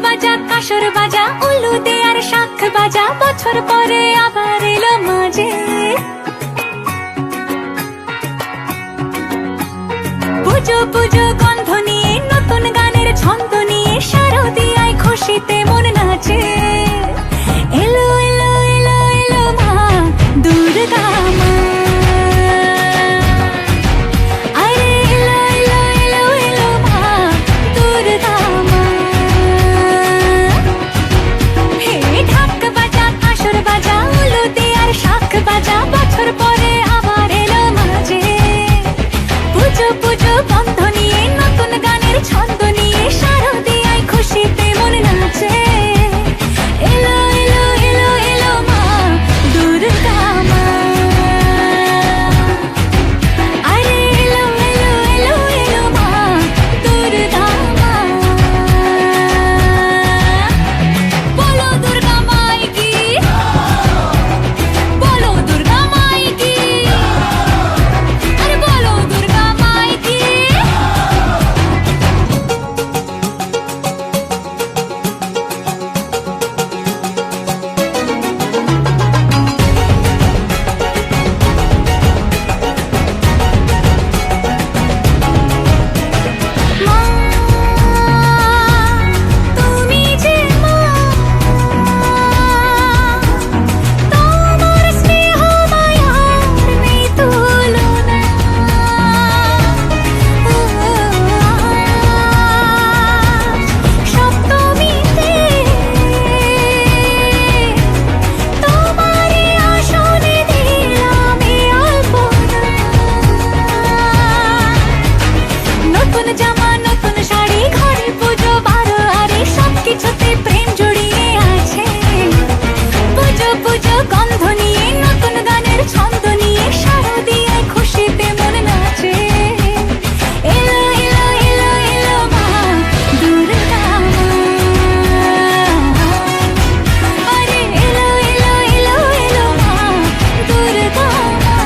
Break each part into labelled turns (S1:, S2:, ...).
S1: বাজা কাসর বাজা উলু দে আর শাখ বাজা, বছর পরে আবার এলো মাঝে। পুজো পুজো গন্ধ নিয়ে নতুন গানের ছন্দ নিয়ে শারদিয়ায় খুশিতে মন নাচে। এলো এলো এলো এলো মা দুর্গা মা, আরে এলো এলো এলো এলো মা দুর্গা মা। হে ঢাক বাজা কাসর বাজা উলু দে আর শাখ বাজা, বছর পরে আবার এলো মাঝে। পুজো পুজো গন্ধ নিয়ে নতুন গানের ছন্দ নিয়ে শারদিয়ায় খুশিতে মন নাচে। এলো এলো এলো এলো মা দুর্গা মা, আরে এলো এলো এলো এলো মা দুর্গা মা। বলো দুর্গা মাই কি, বলো দুর্গা মাই কি, আরে বলো দুর্গা মাই কি। মা তুমি যে মা, তোমার স্নেহ মায়ার নেই তুলনা। সপ্তমীতে তোমারই আসনে দিলাম এই আলপনা। নতুন জামা নতুন শাড়ি ঘরে পুজো বারো আরে সবকিছুতে প্রেম জড়িয়ে আছে। পুজো পুজো গন্ধ নিয়ে নতুন গানের ছন্দ নিয়ে শারদিয়ায় খুশিতে মন নাচে। এলো এলো এলো এলো মা দুর্গা মা, আরে এলো এলো এলো এলো মা দুর্গা মা।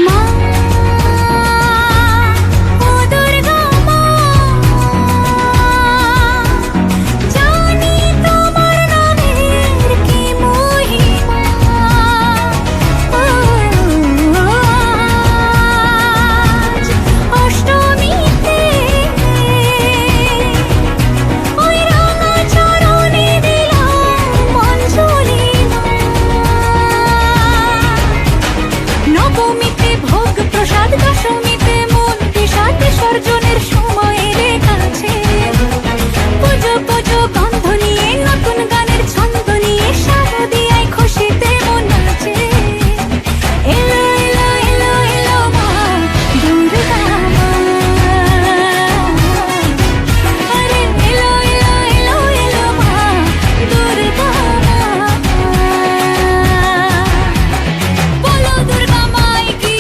S1: মা ও দুর্গা মা, জানি তোমার নামের কি মহিমা। আজ অষ্টমীতে ওই রাঙা চরণে দিলাম অঞ্জলি মা। নবমীতে ভোগ প্রসাদ, দশমীতে মন বিষাদ, বিসর্জনের সময় এলে কাছে। পুজো পুজো গন্ধ নিয়ে নতুন গানের ছন্দ নিয়ে শারদিয়ায় খুশিতে মন নাচে। এলো এলো এলো এলো মা দুর্গা মা, আরে এলো এলো এলো এলো মা দুর্গা মা। বলো দুর্গা মাই কি,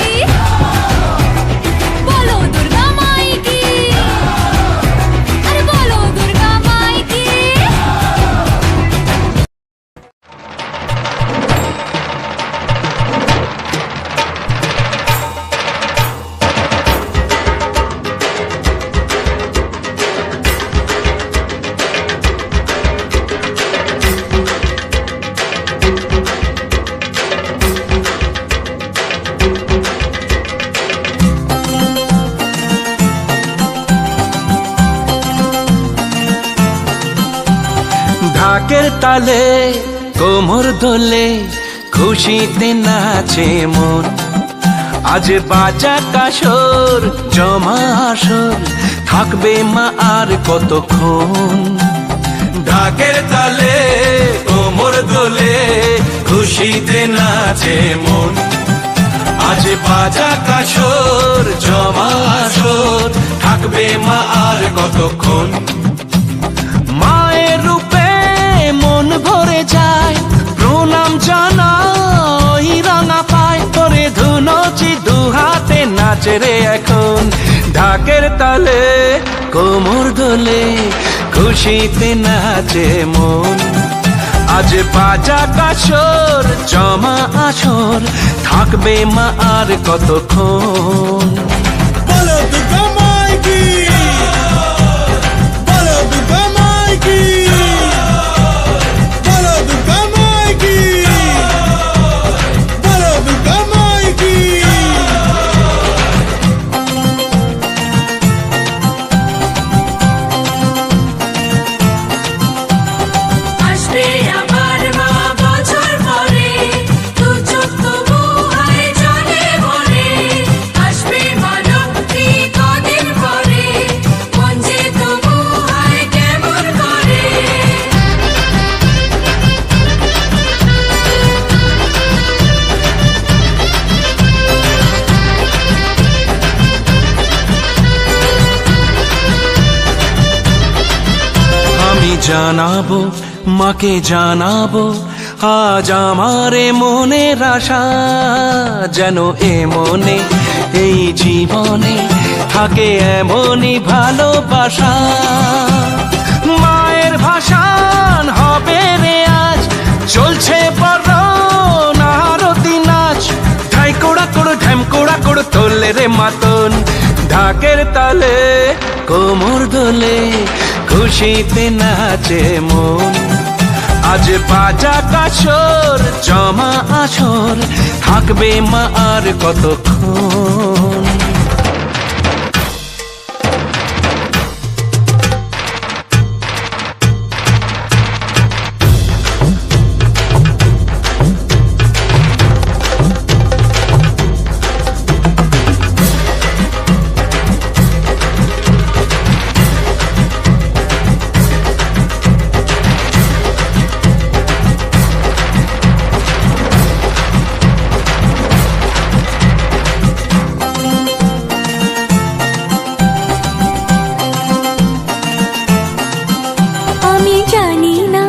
S1: বলো দুর্গা মাই কি, আরে বলো দুর্গা মাই কি।
S2: ঢাকের তালে কোমর দোলে খুশিতে নাচে মন। আজ বাজা কাসর জমা আসর থাকবে মা আর কতক্ষণ। ঢাকের তালে কোমর দোলে খুশিতে নাচে মন। আজ বাজা কাসর জমা আসর থাকবে থাকবে মা আর কতক্ষণ। মায়ের রূপে মন ভরে যায়, প্রণাম জানাই রাঙা পায়, তোরে ধুনচি দু হাতে নাচে রে এখন। ঢাকের তালে কোমর দোলে, খুশিতে নাচে মন। আজ বাজা কাসর জমা আসর, থাকবে মা আর কতক্ষণ।
S3: বলো দুর্গা মাই কি, বলো দুর্গা মাই কি, বলো দুর্গা মাই কি, বলো দুর্গা মাই কি।
S1: আসবে আবার মা বছর পরে, দু চোখ তবু হয় জলে ভরে। আসবে মা লক্ষ্মী কদিন পরে, মন যে তবু হয় কেমন করে।
S2: আমি জানাবো মাকে জানাবো, আজ আমারে মনের আশা, যেন এ মনে এই জীবনে থাকে এমনই ভালোবাসা। মায়ের ভাষান হবে রে আজ, চলছে বড় আরতি নাচ। ঢাই কোড়া কোড় ঢ্যাম কোড়া কোড় তোলে রে মাতন। ঢাকের তালে কোমর দোলে, খুশিতে নাচে মন। আজ বাজা কাসর জমা আসর, থাকবে মা আর কতক্ষণ।
S1: আমি জানি না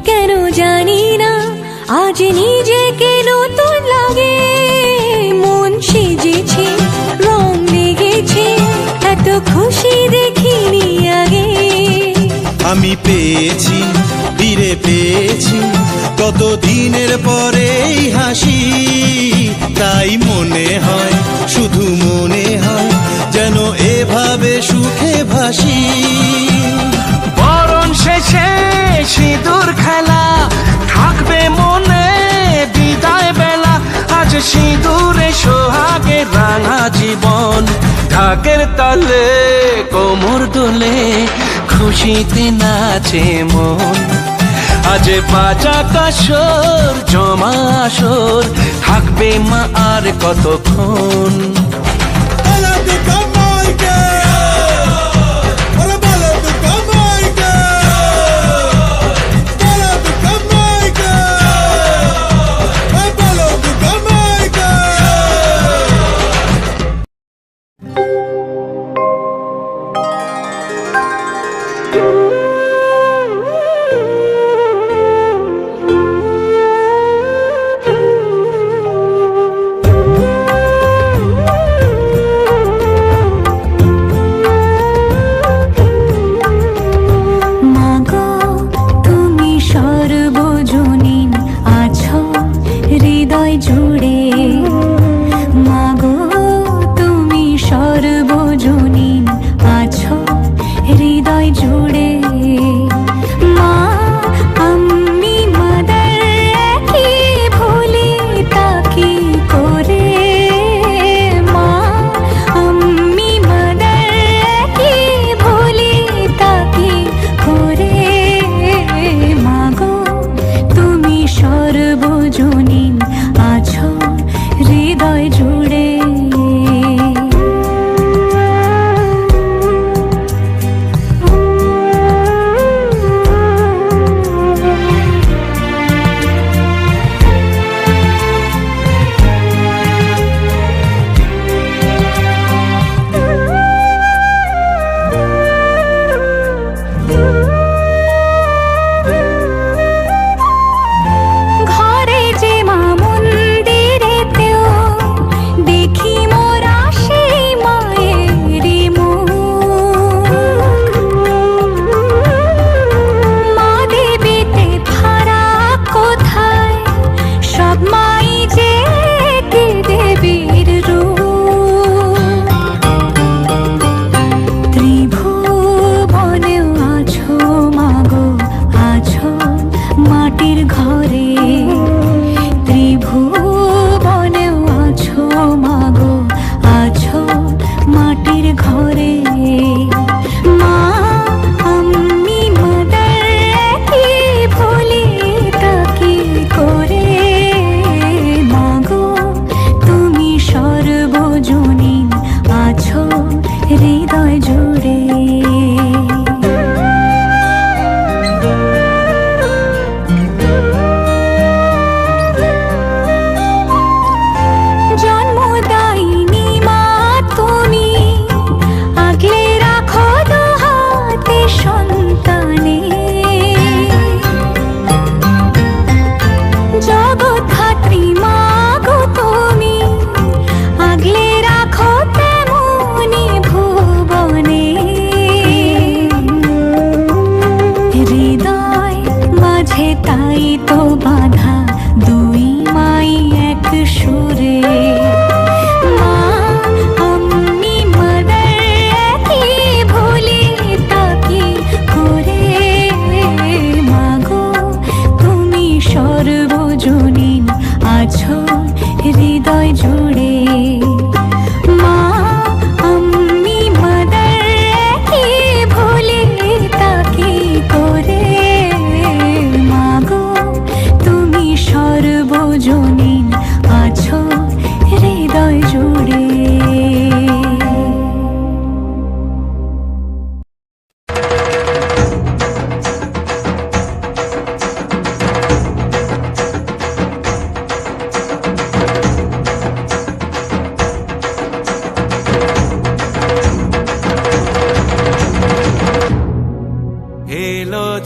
S1: কেন জানি না, আজ নিজেকে নতুন লাগে। মন সেজেছে রং লেগেছে, এত খুশি দেখিনি আগে।
S3: আমি পেয়েছি ফিরে পেয়েছি কত দিনের পরে এই হাসি, তাই মনে হয় শুধু মনে হয় যেন এভাবে সুখে ভাসি।
S2: বরণ শেষে সিঁদুর খেলা, থাকবে মনে বিদায় বেলা। আজ সিঁদুরে সোহাগে রাঙা জীবন। ঢাকের তালে কোমর দোলে, খুশিতে নাচে মন। আজ বাজা কাসর জমা আসর, থাকবে মা আর কতক্ষণ।
S3: বলো দুর্গা মাই কি, বলো দুর্গা মাই কি, বলো দুর্গা মাই কি, বলো দুর্গা মাই কি।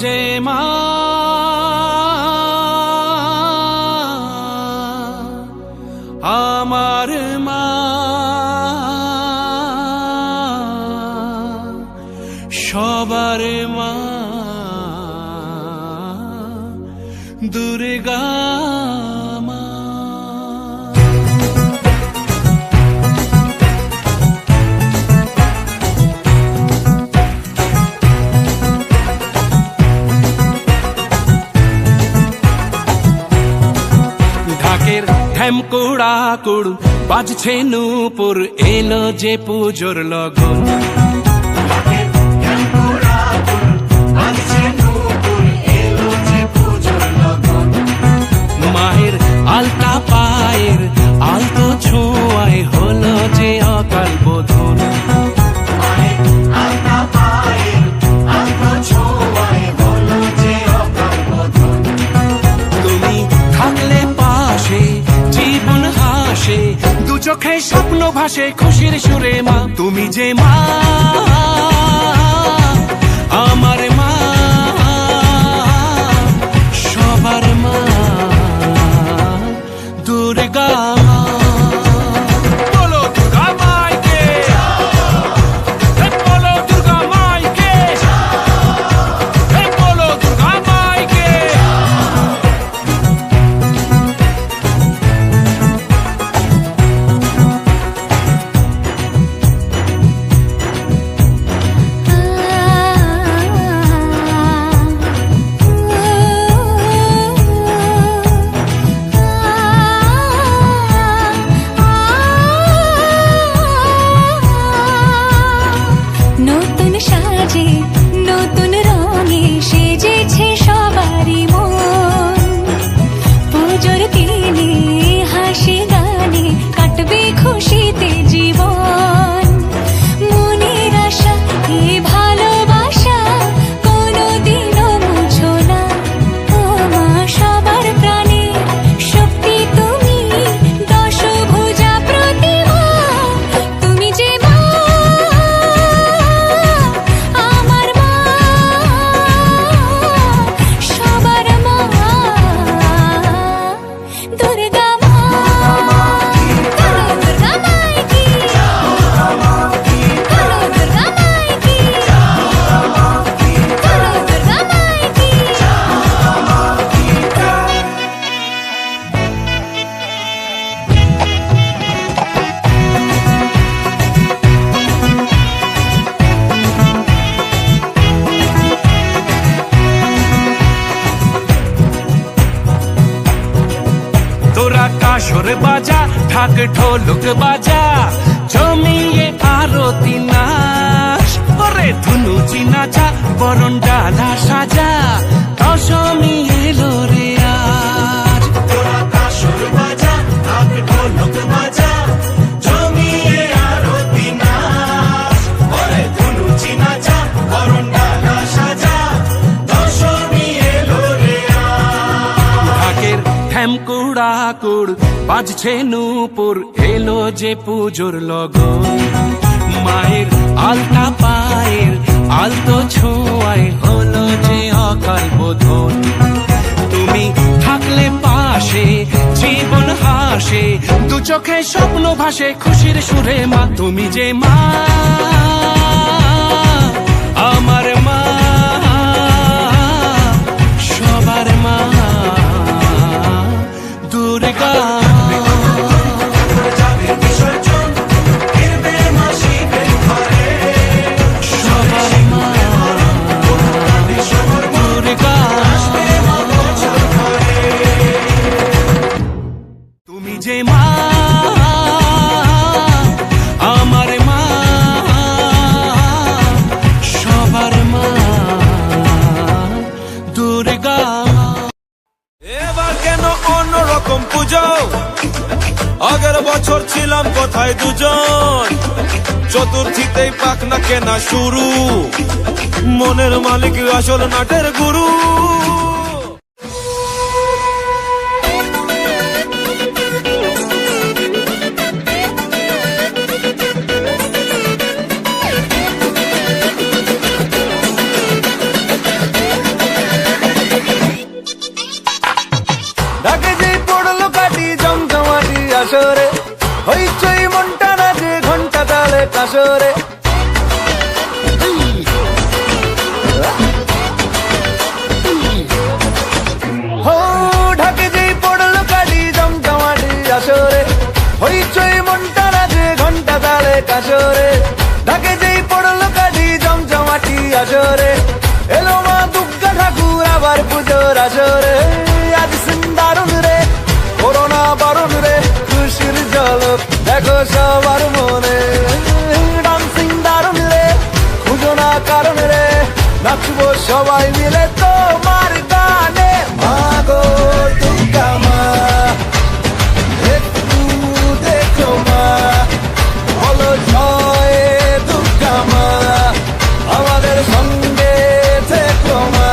S2: যে মা আমার মা সবার মা দুর্গা মা। ঢাকের ঢ্যামকুড়া কুড় বাজছে নূপুর এলো যে পুজোর লগন। মায়ের আলতা পায়ের আলতো ছোঁয়ায় হলো যে অকাল বোধন। তুমি থাকলে পাশে জীবন হাসে দু চোখে স্বপ্ন ভাসে খুশির সুরে মা তুমি যে মা আমার মা সবার মা দুর্গা মা। বলো দুর্গা মাইকে, বলো দুর্গা মাইকে, বলো দুর্গা মাইকে।
S1: নতুন সাজে নতুন রঙে সেজেছে সবারই মন। পুজোর দিনে হাসি গানে কাটবে খুশিতে জীবন। মনের আশা এ ভালোবাসা কোনোদিনও মুছো না। ও মা সবার প্রাণে শক্তি তুমি দশভুজা প্রতিমা তুমি যে মা আমার মা সবার মা দুর্গা মা। বলো দুর্গা মাইকি, বলো দুর্গা মাইকি, বলো দুর্গা মাইকি।
S2: তোরা কাসর বাজা ঢাক ঢোলক বাজা জমিয়ে আরতি নাচ ওরে ধুনু চিনাচা বরণ ডালা সাজা দশমী এলো রে আজ। তোরা কাসর বাজা ঢাক ঢোলক বাজা জমিয়ে আরতি নাচ ওরে ধুনু চিনাচা বরণ ডালা সাজা দশমী এলো রে আজ। ঢাকের ঢ্যামকুড়া কুড় বাজছে নূপুর এলো যে পুজোর লগন। মায়ের আলতা পায়ের আলতো ছোঁয়ায় হলো যে অকাল বোধন। তুমি থাকলে পাশে জীবন হাসে দু চোখে স্বপ্ন ভাসে খুশির সুরে মা তুমি যে মা আমার মা সবার মা দুর্গা সবার মা দুর্গা তুমি যে মা আমার মা সবার মা দুর্গা।
S3: এবার কেন অন্যরকম পুজো? আগের বছর ছিলাম কোথায় দুজন, চতুর্থীতেই পাক না কেনা শুরু, মনের মালিক আসল নাটের গুরু।
S4: কাশরে ঢাকে যেই পড়লো কাঠি জমজমাটি আসরে এলো মা দুর্গা ঠাকুর আবার পুজোর আসরে আজ দারুণ রে করোনা বারণ রে খুশির ঝলক দেখো সবার মনে ডান্সিং দারুণ রে খুঁজো না কারণ রে নাচবো সবাই মিলে তোমার গানে মা গো দুর্গা মা একটু দেখো মা বলো জয় দুর্গা মা আমাদের সঙ্গে থেকো মা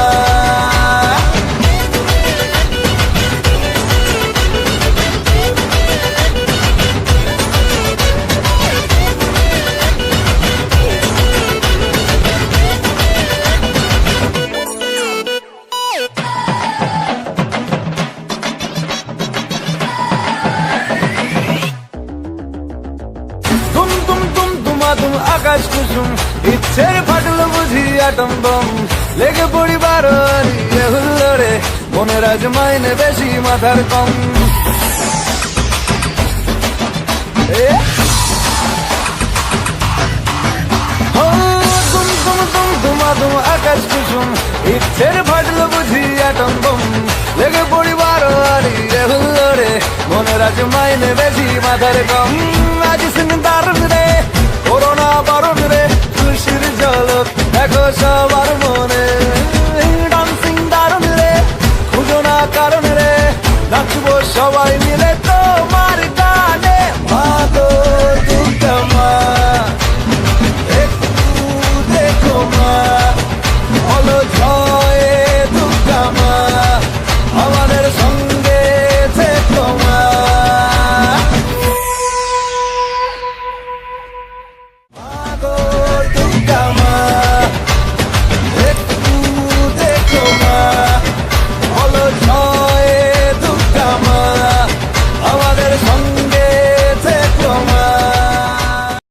S4: তুম তুম তুম তুমা তুম আকাশ কুসুম ইচ্ছের ফাটলো বুঝি আটম বম লেগে পড়ি বারোয়ারি হুল্লোড়ে মনের আজ মাইনে বেশি মাথার কম এ? ও, তুম তুম তুম তুমা তুম আকাশ কুসুম ইচ্ছের ফাটলো বুঝি আটম বম লেগে পড়ি বারোয়ারি হুল্লোড়ে মনের আজ মাইনে বেশি মাথার কম আজ দারুণ রে করোনা বারণ রে খুশির ঝলক দেখো সবার